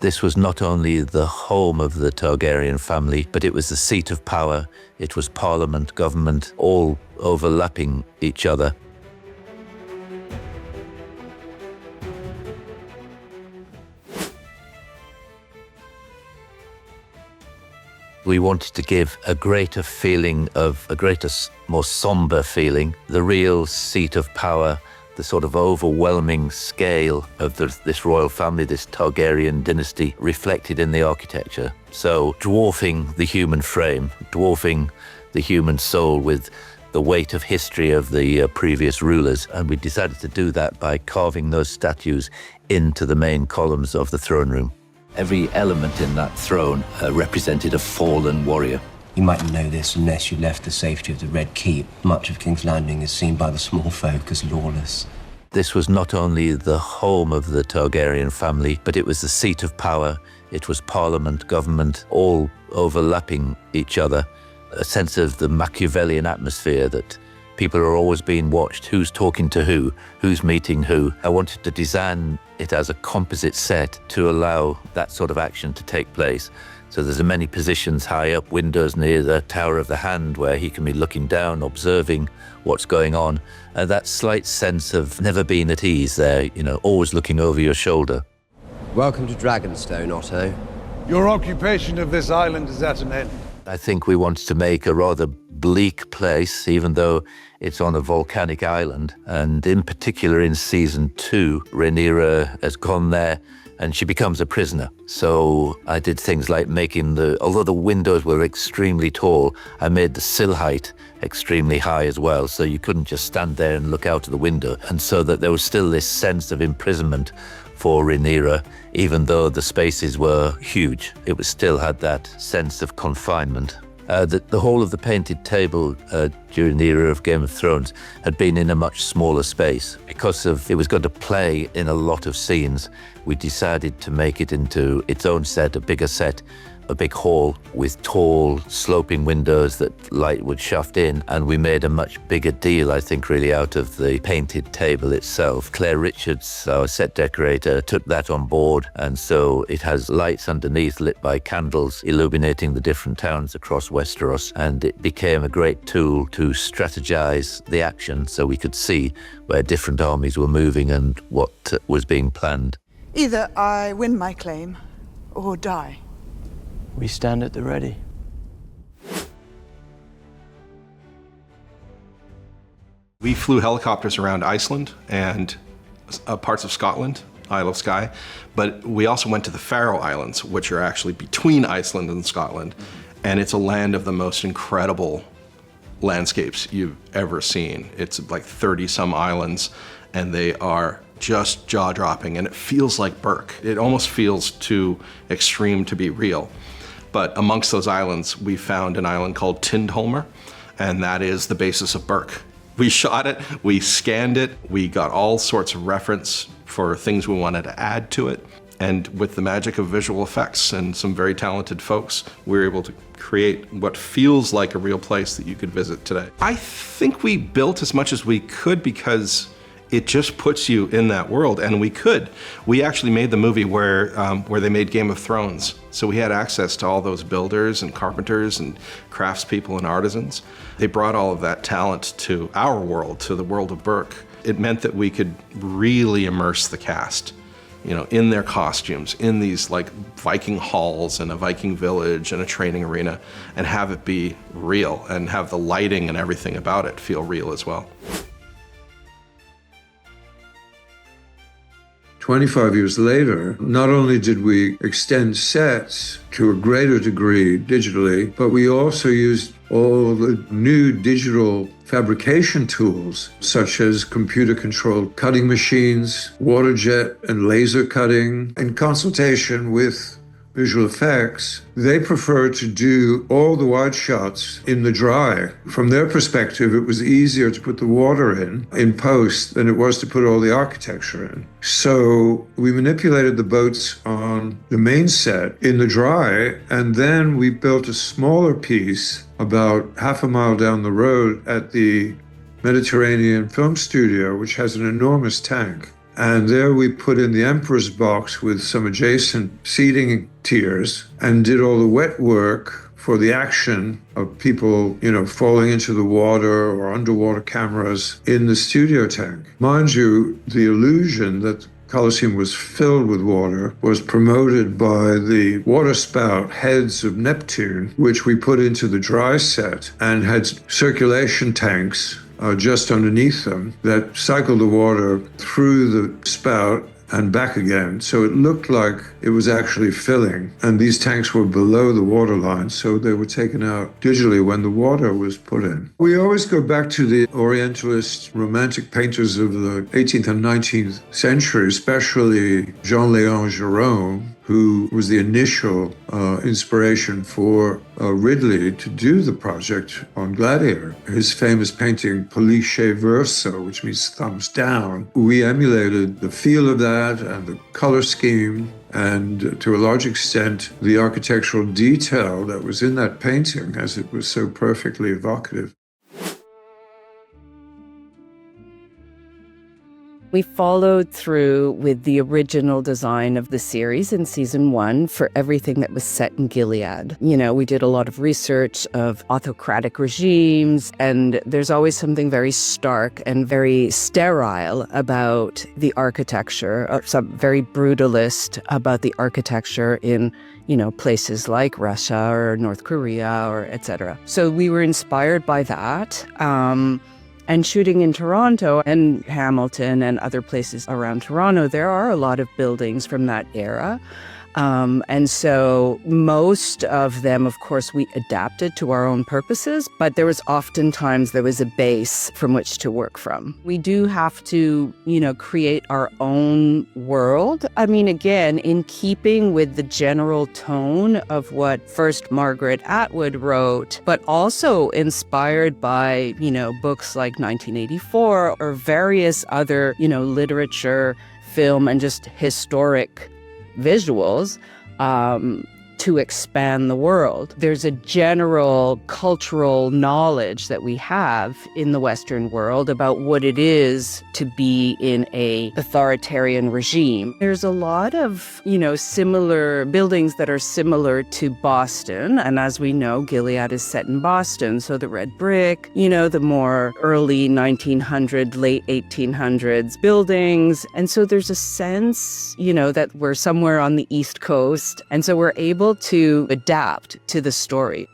This was not only the home of the Targaryen family, but it was the seat of power. It was parliament, government, all overlapping each other. We wanted to give a greater feeling of, more somber feeling, the real seat of power, the sort of overwhelming scale of this royal family, this Targaryen dynasty, reflected in the architecture. So dwarfing the human frame, dwarfing the human soul with the weight of history of the previous rulers. And we decided to do that by carving those statues into the main columns of the throne room. Every element in that throne represented a fallen warrior. You mightn't know this unless you left the safety of the Red Keep. Much of King's Landing is seen by the small folk as lawless. This was not only the home of the Targaryen family, but it was the seat of power. It was parliament, government, all overlapping each other. A sense of the Machiavellian atmosphere that people are always being watched, who's talking to who's meeting who. I wanted to design it as a composite set to allow that sort of action to take place. So there's many positions high up, windows near the Tower of the Hand, where he can be looking down, observing what's going on. That slight sense of never being at ease there, always looking over your shoulder. Welcome to Dragonstone, Otto. Your occupation of this island is at an end. I think we wanted to make a rather bleak place, even though it's on a volcanic island. And in particular, in season 2, Rhaenyra has gone there and she becomes a prisoner. So I did things like although the windows were extremely tall, I made the sill height extremely high as well, so you couldn't just stand there and look out of the window. And so that there was still this sense of imprisonment for Rhaenyra, even though the spaces were huge. It still had that sense of confinement. The whole of the painted table during the era of Game of Thrones had been in a much smaller space. Because it was going to play in a lot of scenes, we decided to make it into its own set, a bigger set, a big hall with tall sloping windows that light would shaft in, and we made a much bigger deal, I think, really out of the painted table itself. Claire Richards, our set decorator, took that on board, and so it has lights underneath lit by candles illuminating the different towns across Westeros, and it became a great tool to strategize the action so we could see where different armies were moving and what was being planned. Either I win my claim or die. We stand at the ready. We flew helicopters around Iceland and parts of Scotland, Isle of Skye, but we also went to the Faroe Islands, which are actually between Iceland and Scotland, and it's a land of the most incredible landscapes you've ever seen. It's like 30-some islands, and they are just jaw-dropping, and it feels like Berk. It almost feels too extreme to be real. But amongst those islands, we found an island called Tindholmer, and that is the basis of Berk. We shot it, we scanned it, we got all sorts of reference for things we wanted to add to it. And with the magic of visual effects and some very talented folks, we were able to create what feels like a real place that you could visit today. I think we built as much as we could because it just puts you in that world, and we could. We actually made the movie where they made Game of Thrones, so we had access to all those builders and carpenters and craftspeople and artisans. They brought all of that talent to our world, to the world of Berk. It meant that we could really immerse the cast, in their costumes, in these like Viking halls and a Viking village and a training arena, and have it be real and have the lighting and everything about it feel real as well. 25 years later, not only did we extend sets to a greater degree digitally, but we also used all the new digital fabrication tools, such as computer-controlled cutting machines, water jet and laser cutting. In consultation with visual effects, they prefer to do all the wide shots in the dry. From their perspective, it was easier to put the water in post than it was to put all the architecture in. So we manipulated the boats on the main set in the dry, and then we built a smaller piece about half a mile down the road at the Mediterranean Film Studio, which has an enormous tank. And there we put in the emperor's box with some adjacent seating tiers and did all the wet work for the action of people, falling into the water or underwater cameras in the studio tank. Mind you, the illusion that Colosseum was filled with water was promoted by the waterspout heads of Neptune, which we put into the dry set and had circulation tanks just underneath them that cycled the water through the spout and back again. So it looked like it was actually filling. And these tanks were below the water line, so they were taken out digitally when the water was put in. We always go back to the Orientalist romantic painters of the 18th and 19th century, especially Jean-Léon Gérôme, who was the initial inspiration for Ridley to do the project on Gladiator. His famous painting, Pollice Verso, which means thumbs down. We emulated the feel of that and the color scheme and to a large extent the architectural detail that was in that painting, as it was so perfectly evocative. We followed through with the original design of the series in season 1 for everything that was set in Gilead. We did a lot of research of autocratic regimes, and there's always something very stark and very sterile about the architecture, or some very brutalist about the architecture in places like Russia or North Korea or etc. So we were inspired by that. And shooting in Toronto and Hamilton and other places around Toronto, there are a lot of buildings from that era. And so most of them, of course, we adapted to our own purposes, but there was a base from which to work from. We do have to, create our own world. I mean, again, in keeping with the general tone of what first Margaret Atwood wrote, but also inspired by, books like 1984 or various other, literature, film, and just historic visuals to expand the world. There's a general cultural knowledge that we have in the Western world about what it is to be in a authoritarian regime. There's a lot of, similar buildings that are similar to Boston. And as we know, Gilead is set in Boston. So the red brick, the more early 1900s, late 1800s buildings. And so there's a sense, that we're somewhere on the East Coast. And so we're able to adapt to the story.